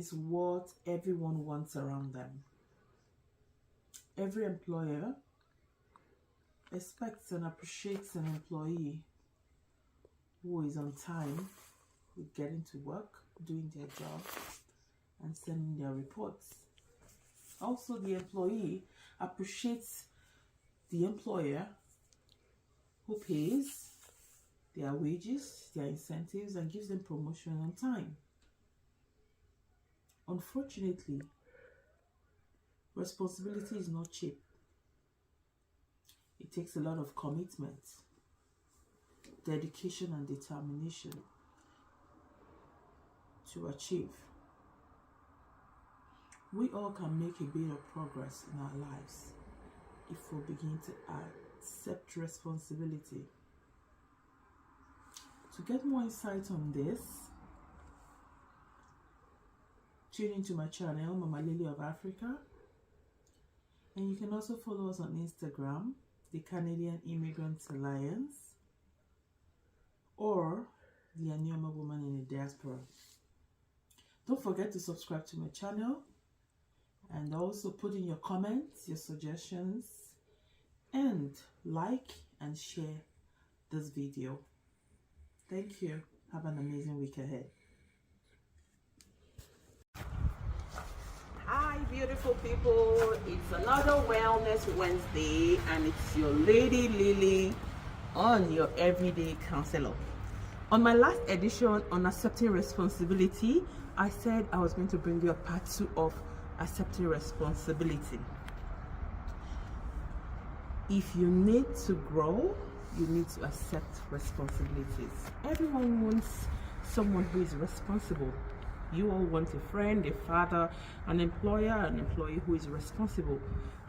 is what everyone wants around them. Every employer expects and appreciates an employee who is on time with getting to work, doing their job, and sending their reports. Also, the employee appreciates the employer who pays their wages, their incentives, and gives them promotion on time. Unfortunately, responsibility is not cheap. It takes a lot of commitment, dedication, and determination to achieve. We all can make a bit of progress in our lives if we begin to accept responsibility. To get more insight on this, tune into my channel, Mama Lily of Africa. And you can also follow us on Instagram, the Canadian Immigrants Alliance, or the Anioma Woman in the Diaspora. Don't forget to subscribe to my channel and also put in your comments, your suggestions, and like and share this video. Thank you. Have an amazing week ahead. Hi beautiful people, it's another Wellness Wednesday and it's your Lady Lily on your everyday counselor. On my last edition on accepting responsibility, I said I was going to bring you a part 2 of accepting responsibility. If you need to grow, you need to accept responsibilities. Everyone wants someone who is responsible. You all want a friend, a father, an employer, an employee who is responsible,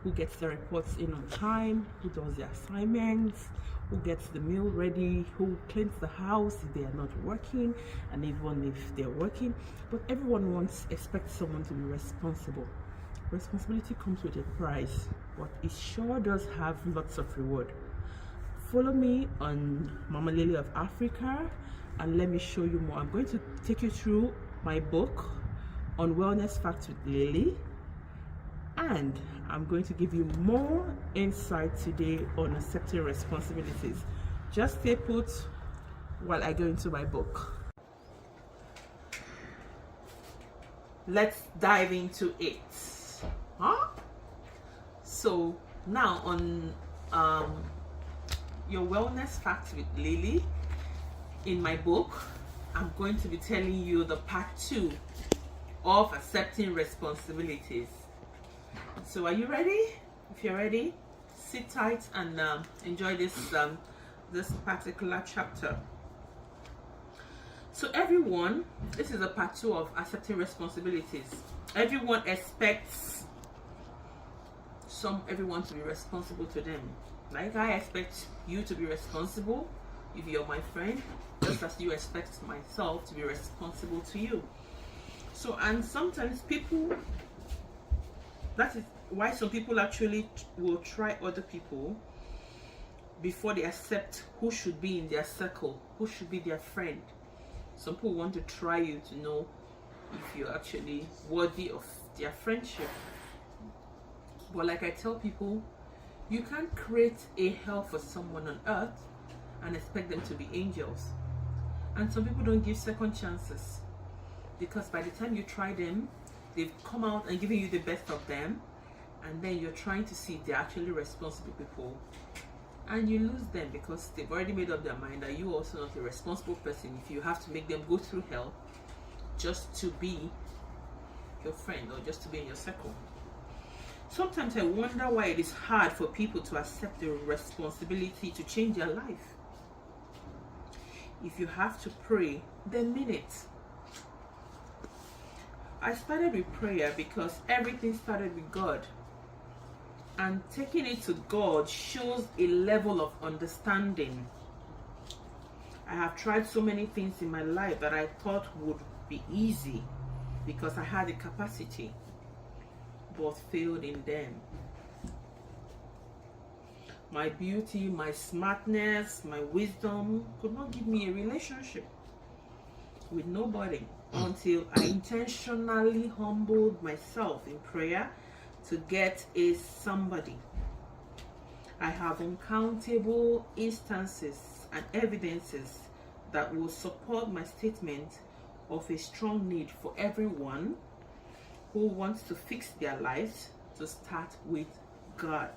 who gets the reports in on time, who does the assignments, who gets the meal ready, who cleans the house if they are not working, and even if they're working. But everyone expects someone to be responsible. Responsibility comes with a price, but it sure does have lots of reward. Follow me on Mama Lily of Africa and let me show you more. I'm going to take you through my book on Wellness Facts with Lily, and I'm going to give you more insight today on accepting responsibilities. Just stay put while I go into my book. Let's dive into it. So now on your Wellness Facts with Lily, in my book, I'm going to be telling you the part 2 of accepting responsibilities. So are you ready? If you're ready, sit tight and enjoy this particular chapter. So everyone, this is a part 2 of accepting responsibilities. Everyone expects everyone to be responsible to them. Like I expect you to be responsible if you're my friend, just as you expect myself to be responsible to you. So, and sometimes that is why some people actually will try other people before they accept who should be in their circle, who should be their friend. Some people want to try you to know if you're actually worthy of their friendship. But like I tell people, you can't create a hell for someone on earth and expect them to be angels. And some people don't give second chances, because by the time you try them, they've come out and given you the best of them, and then you're trying to see if they're actually responsible people, and you lose them because they've already made up their mind that you're also not a responsible person if you have to make them go through hell just to be your friend or just to be in your circle. Sometimes I wonder why it is hard for people to accept the responsibility to change their life. If you have to pray, then mean it. I started with prayer because everything started with God. And taking it to God shows a level of understanding. I have tried so many things in my life that I thought would be easy because I had the capacity, but failed in them. My beauty, my smartness, my wisdom could not give me a relationship. with nobody until I intentionally humbled myself in prayer to get a somebody. I have uncountable instances and evidences that will support my statement of a strong need for everyone who wants to fix their lives to start with God.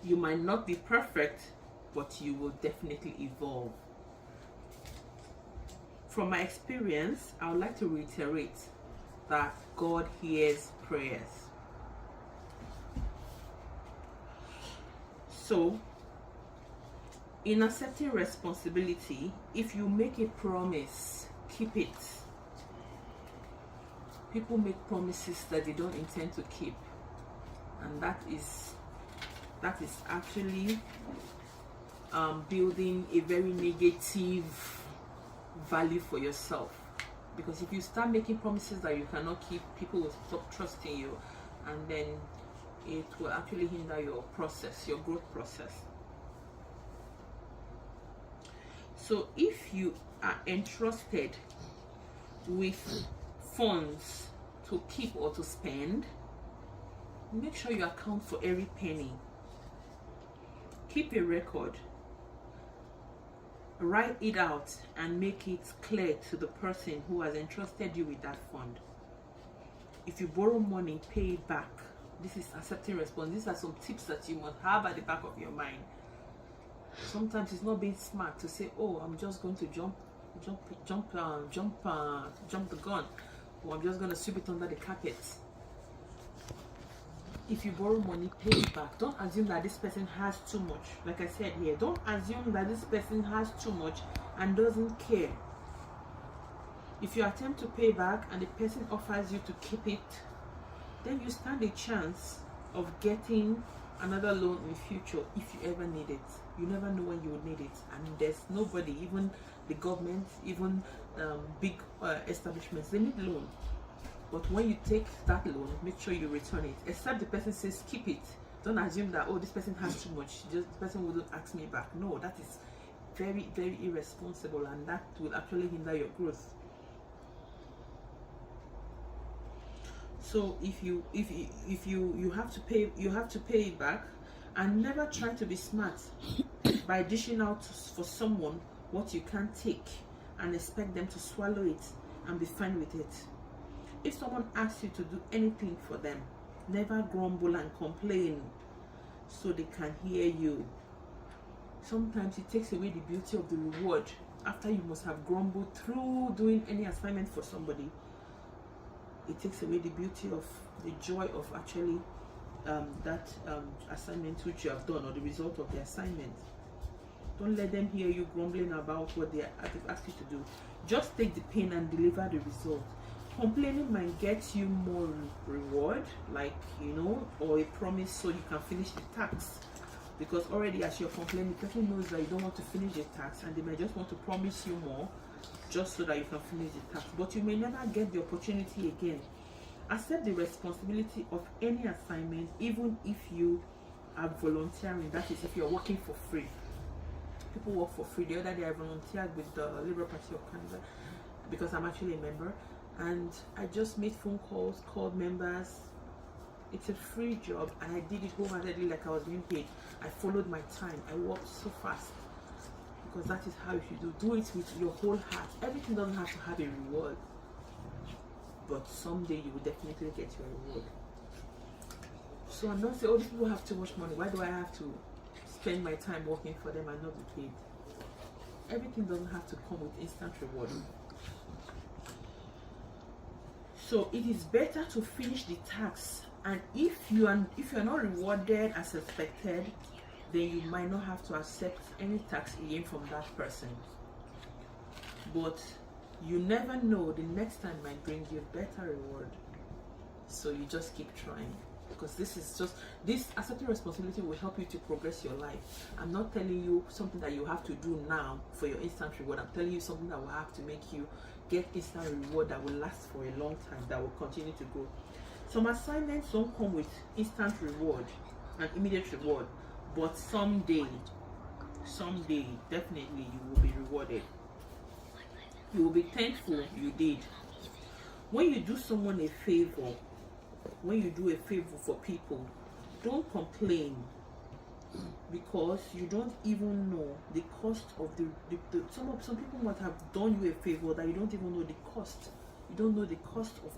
You might not be perfect, but you will definitely evolve. From my experience, I would like to reiterate that God hears prayers. So, in accepting responsibility, if you make a promise, keep it. People make promises that they don't intend to keep, and that is actually building a very negative value for yourself. Because if you start making promises that you cannot keep, people will stop trusting you, and then it will actually hinder your process, your growth process. So if you are entrusted with funds to keep or to spend, make sure you account for every penny. Keep a record. Write it out and make it clear to the person who has entrusted you with that fund. If you borrow money, pay it back. This is accepting responsibility. These are some tips that you must have at the back of your mind. Sometimes it's not being smart to say, "Oh, I'm just going to jump the gun," or "I'm just going to sweep it under the carpet." If you borrow money, pay it back. Don't assume that this person has too much. Like I said here, don't assume that this person has too much and doesn't care. If you attempt to pay back and the person offers you to keep it, then you stand a chance of getting another loan in the future if you ever need it. You never know when you will need it, and there's nobody, even the government, even big establishments, they need loan. But when you take that loan, make sure you return it. Except the person says keep it. Don't assume that, "Oh, this person has too much, just the person wouldn't ask me back." No, that is very, very irresponsible, and that will actually hinder your growth. So if you have to pay, you have to pay it back, and never try to be smart by dishing out for someone what you can't take and expect them to swallow it and be fine with it. If someone asks you to do anything for them, never grumble and complain so they can hear you. Sometimes it takes away the beauty of the reward after you must have grumbled through doing any assignment for somebody. It takes away the beauty of the joy of actually that assignment which you have done, or the result of the assignment. Don't let them hear you grumbling about what they asked you to do. Just take the pain and deliver the result. Complaining might get you more reward, like, or a promise so you can finish the task. Because already as you're complaining, the person knows that you don't want to finish the task, and they may just want to promise you more just so that you can finish the task. But you may never get the opportunity again. Accept the responsibility of any assignment, even if you are volunteering. That is, if you're working for free. People work for free. The other day I volunteered with the Liberal Party of Canada because I'm actually a member, and I just made phone calls, called members. It's a free job, and I did it wholeheartedly, like I was being paid. I followed my time. I worked so fast, because that is how you should do. Do it with your whole heart. Everything doesn't have to have a reward, but someday you will definitely get your reward. So I'm not saying, "Oh, these people have too much money. Why do I have to spend my time working for them and not be paid?" Everything doesn't have to come with instant reward. So it is better to finish the task, and if you are not rewarded as expected, then you might not have to accept any task again from that person. But you never know, the next time might bring you better reward. So you just keep trying, because this accepting responsibility will help you to progress your life. I'm not telling you something that you have to do now for your instant reward. I'm telling you something that will have to make you get instant reward that will last for a long time, that will continue to grow. Some assignments don't come with instant reward and immediate reward, but someday definitely you will be rewarded. You will be thankful you did. When you do someone a favor, when you do a favor for people, don't complain, because you don't even know the cost of some people might have done you a favor that you don't even know the cost. You don't know the cost of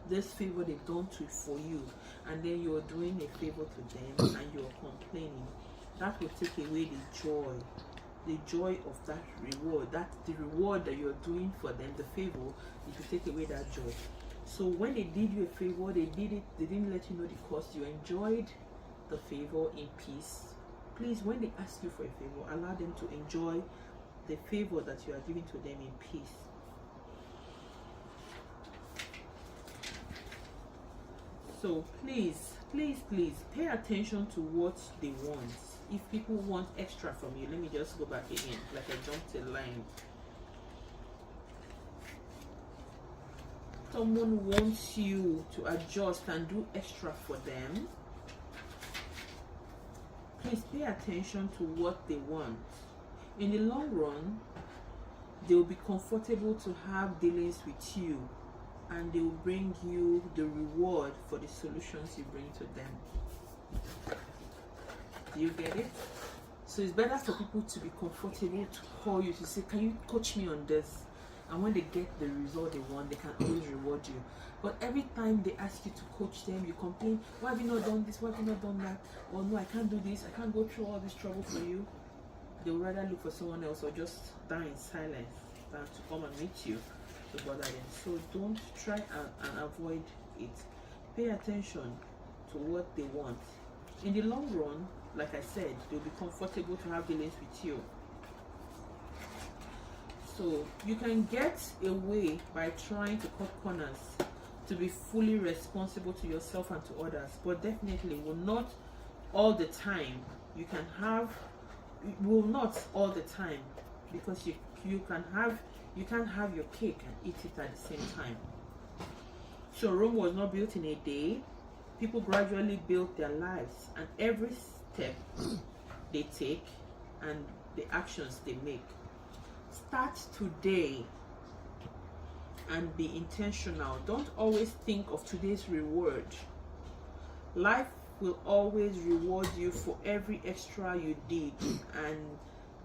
this favor they've done for you, and then you're doing a favor to them and you're complaining. That will take away the joy of that reward. That the reward that you're doing for them, the favor, it will take away that joy. So when they did you a favor, they didn't let you know the cost. You enjoyed the favor in peace. Please, when they ask you for a favor, allow them to enjoy the favor that you are giving to them in peace. So please pay attention to what they want. If people want extra from you, let me just go back again, like I jumped a line. Someone wants you to adjust and do extra for them. Please pay attention to what they want. In the long run, they will be comfortable to have dealings with you, and they will bring you the reward for the solutions you bring to them. Do you get it? So it's better for people to be comfortable to call you to say, can you coach me on this? And when they get the result they want, they can always reward you. But every time they ask you to coach them, you complain, why have you not done this? Why have you not done that? Or no, I can't do this. I can't go through all this trouble for you. They would rather look for someone else or just die in silence than to come and meet you to bother them. So don't try and avoid it. Pay attention to what they want. In the long run, like I said, they'll be comfortable to have dealings with you. So you can get away by trying to cut corners to be fully responsible to yourself and to others, but definitely will not all the time. You not all the time, because you can't have your cake and eat it at the same time. So Rome was not built in a day. People gradually built their lives, and every step they take and the actions they make. Start today and be intentional. Don't always think of today's reward. Life will always reward you for every extra you did and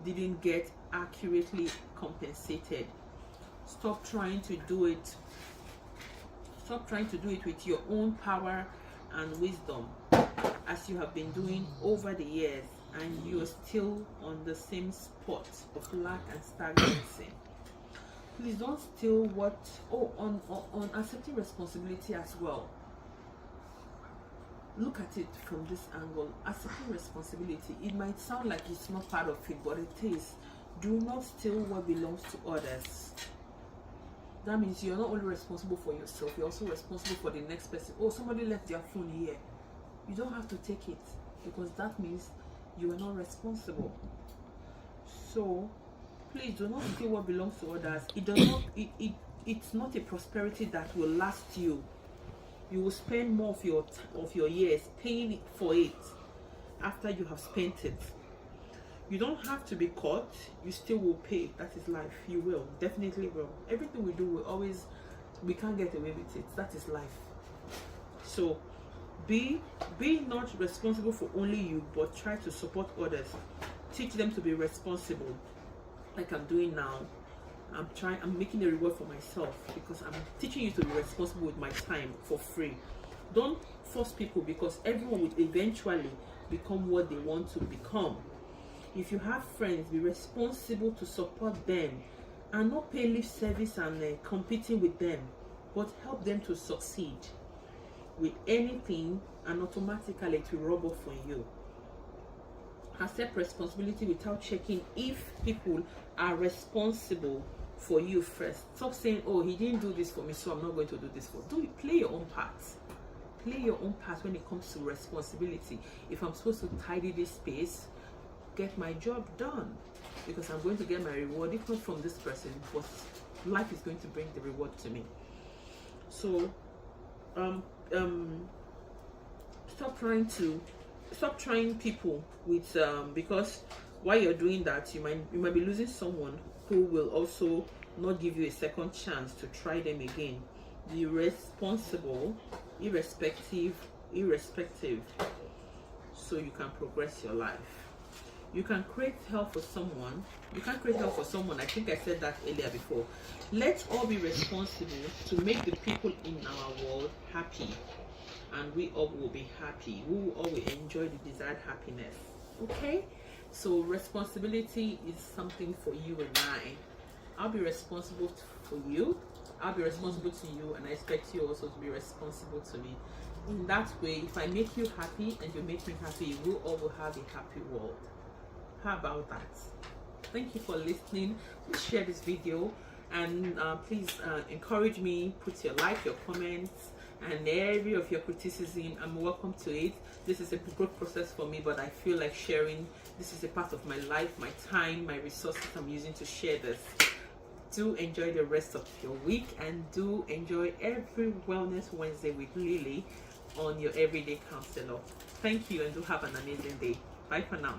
didn't get accurately compensated. Stop trying to do it with your own power and wisdom, as you have been doing over the years, and you are still on the same spot of lack and stagnancy. Please don't steal on accepting responsibility as well. Look at it from this angle. Accepting responsibility, it might sound like it's not part of it, but it is. Do not steal what belongs to others. That means you're not only responsible for yourself, you're also responsible for the next person. Oh, somebody left their phone here. You don't have to take it, because that means you are not responsible. So please do not steal what belongs to others. It's not a prosperity that will last you. You will spend more of your years paying for it after you have spent it. You don't have to be caught. You still will pay. That is life. You will, definitely will. Everything we do we can't get away with it. That is life. So be not responsible for only you, but try to support others. Teach them to be responsible, like I'm doing now. I'm making a reward for myself, because I'm teaching you to be responsible with my time for free. Don't force people, because everyone will eventually become what they want to become. If you have friends, be responsible to support them and not pay lip service and competing with them, but help them to succeed with anything, and automatically it will rub off on you. Accept responsibility without checking if people are responsible for you first. Stop saying, oh, he didn't do this for me, so I'm not going to do this for you. Play your own part. Play your own part when it comes to responsibility. If I'm supposed to tidy this space, get my job done, because I'm going to get my reward, if not from this person, but life is going to bring the reward to me. So stop trying people with because while you're doing that, you might be losing someone who will also not give you a second chance to try them again. Be responsible, irrespective, so you can progress your life. You can create help for someone. You can create help for someone. I think I said that earlier before. Let's all be responsible to make the people in our world happy, and we all will be happy. We all will enjoy the desired happiness. Okay? So responsibility is something for you and I. I'll be responsible for you. I'll be responsible to you, and I expect you also to be responsible to me. In that way, if I make you happy and you make me happy, we all will have a happy world. How about that? Thank you for listening. Please share this video, and please encourage me. Put your like, your comments, and every of your criticism. I'm welcome to it. This is a growth process for me, but I feel like sharing. This is a part of my life, my time, my resources I'm using to share this. Do enjoy the rest of your week, and do enjoy every Wellness Wednesday with Lily on your Everyday Counselor. Thank you, and do have an amazing day. Bye for now.